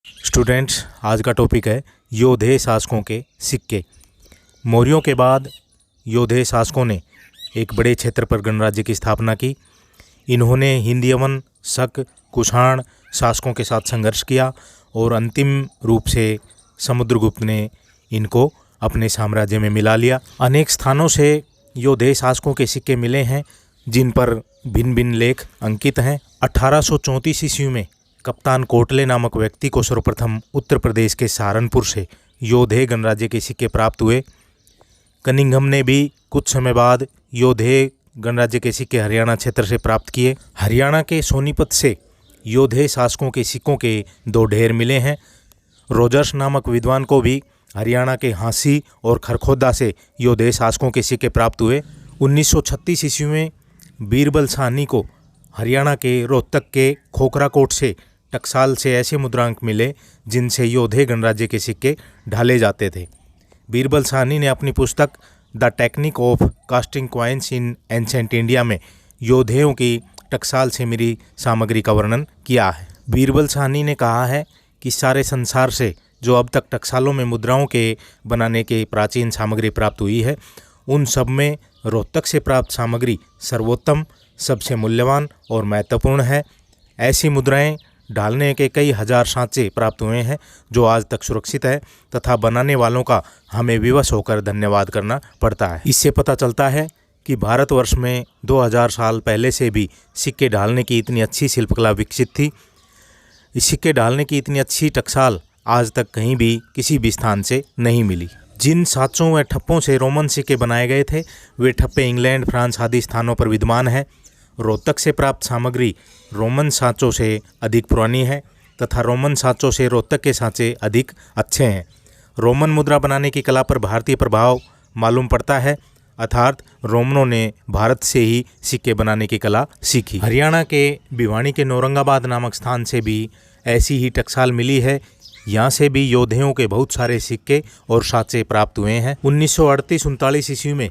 Students, आज का topic है योधेय शासकों के सिक्के। मौर्यों के बाद योधेय शासकों ने एक बड़े क्षेत्र पर गणराज्य की स्थापना की। इन्होंने हिंदयवन, शक, कुषाण शासकों के साथ संघर्ष किया और अंतिम रूप से समुद्रगुप्त ने इनको अपने साम्राज्य में मिला लिया। अनेक स्थानों से योधेय शासकों के सिक्के मिले हैं जिन पर भिन्न भिन्न लेख अंकित हैं। 1834 ईस्वी में कप्तान कोटले नामक व्यक्ति को सर्वप्रथम उत्तर प्रदेश के सहारनपुर से योधेय गणराज्य के सिक्के प्राप्त हुए। कनिंघम ने भी कुछ समय बाद योधेय गणराज्य के सिक्के हरियाणा क्षेत्र से प्राप्त किए। हरियाणा के सोनीपत से योधेय शासकों के सिक्कों के 2 ढेर मिले हैं। रोजर्स नामक विद्वान को भी हरियाणा के हांसी और खरखोदा से योधेय शासकों के सिक्के प्राप्त हुए। 1936 ईस्वी में बीरबल साहनी को हरियाणा के रोहतक के खोखराकोट से टकसाल से ऐसे मुद्रांक मिले जिनसे योधेय गणराज्य के सिक्के ढाले जाते थे। बीरबल साहनी ने अपनी पुस्तक the technique of casting coins in ancient India में योधेयों की टकसाल से मिली सामग्री का वर्णन किया है। बीरबल साहनी ने कहा है कि सारे संसार से जो अब तक टकसालों में मुद्राओं के बनाने के प्राचीन सामग्री प्राप्त हुई है, उन सब में रोहतक से प्राप्त सामग्री सर्वोत्तम, सबसे मूल्यवान और महत्वपूर्ण है। ऐसी मुद्राएं ढालने के कई हजार सांचे प्राप्त हुए हैं जो आज तक सुरक्षित है तथा बनाने वालों का हमें विवश होकर धन्यवाद करना पड़ता है। इससे पता चलता है कि भारतवर्ष में 2000 साल पहले से भी सिक्के ढालने की इतनी अच्छी शिल्पकला विकसित थी। इस सिक्के ढालने की इतनी अच्छी टकसाल आज तक कहीं भी किसी भी स्थान से नहीं मिली। जिन सांचों व ठप्पों से रोमन सिक्के बनाए गए थे वे ठप्पे इंग्लैंड, फ्रांस आदि स्थानों पर विद्यमान हैं। रोहतक से प्राप्त सामग्री रोमन सांचों से अधिक पुरानी है तथा रोमन सांचों से रोहतक के सांचे अधिक अच्छे हैं। रोमन मुद्रा बनाने की कला पर भारतीय प्रभाव मालूम पड़ता है, अर्थात रोमनों ने भारत से ही सिक्के बनाने की कला सीखी। हरियाणा के भिवानी के नौरंगाबाद नामक स्थान से भी ऐसी ही टकसाल मिली है। यहाँ से भी योधेयों के बहुत सारे सिक्के और सांचे प्राप्त हुए हैं। 1938-39 ईस्वी में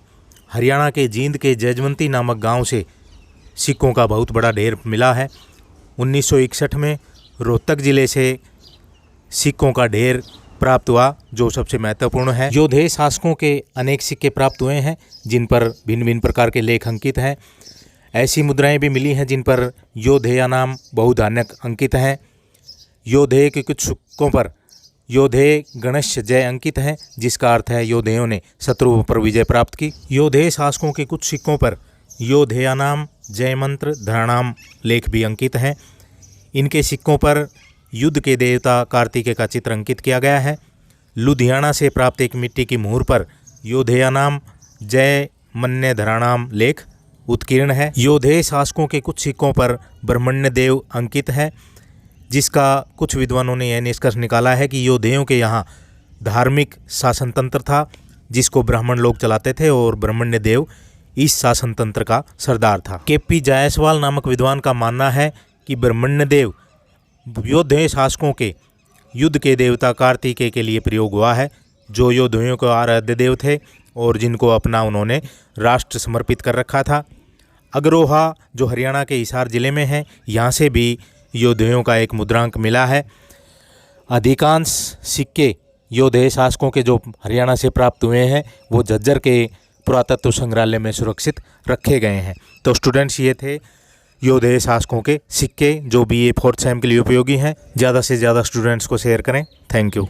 हरियाणा के जींद के जयजवंती नामक गांव से सिक्कों का बहुत बड़ा ढेर मिला है। 1961 में रोहतक जिले से सिक्कों का ढेर प्राप्त हुआ जो सबसे महत्वपूर्ण है। योधेय शासकों के अनेक सिक्के प्राप्त हुए हैं जिन पर भिन्न भिन्न प्रकार के लेख अंकित हैं। ऐसी मुद्राएं भी मिली हैं जिन पर योधेय नाम बहुधान्यक अंकित हैं। योधेय के कुछ सिक्कों पर योधेय गणेश जय अंकित है जिसका अर्थ है योधेयों ने शत्रुओं पर विजय प्राप्त की। योधेय शासकों के कुछ सिक्कों पर योधेय नाम, जय मंत्र, धराणाम लेख भी अंकित हैं। इनके सिक्कों पर युद्ध के देवता कार्तिकेय का चित्र अंकित किया गया है। लुधियाना से प्राप्त एक मिट्टी की मुहर पर योधेय नाम, जय मन्य, धराणाम लेख उत्कीर्ण है। योधेय शासकों के कुछ सिक्कों पर ब्रह्मण्य देव अंकित है जिसका कुछ विद्वानों ने यह निष्कर्ष निकाला है कि योधेयों के यहाँ धार्मिक शासन तंत्र था जिसको ब्राह्मण लोग चलाते थे और ब्रह्मण्य देव इस शासन तंत्र का सरदार था। केपी जायसवाल नामक विद्वान का मानना है कि ब्रह्मण्य देव योधेय शासकों के युद्ध के देवता कार्तिकेय के लिए प्रयोग हुआ है, जो योधेयों के आराध्य देव थे और जिनको अपना उन्होंने राष्ट्र समर्पित कर रखा था। अग्रोहा जो हरियाणा के हिसार जिले में है, यहाँ से भी योधेयों का एक मुद्रांक मिला है। अधिकांश सिक्के योधेय शासकों के जो हरियाणा से प्राप्त हुए हैं वो झज्जर के पुरातत्व संग्रहालय में सुरक्षित रखे गए हैं। तो स्टूडेंट्स, ये थे योधेय शासकों के सिक्के जो BA 4th सेम के लिए उपयोगी हैं। ज़्यादा से ज़्यादा स्टूडेंट्स को शेयर करें। Thank you.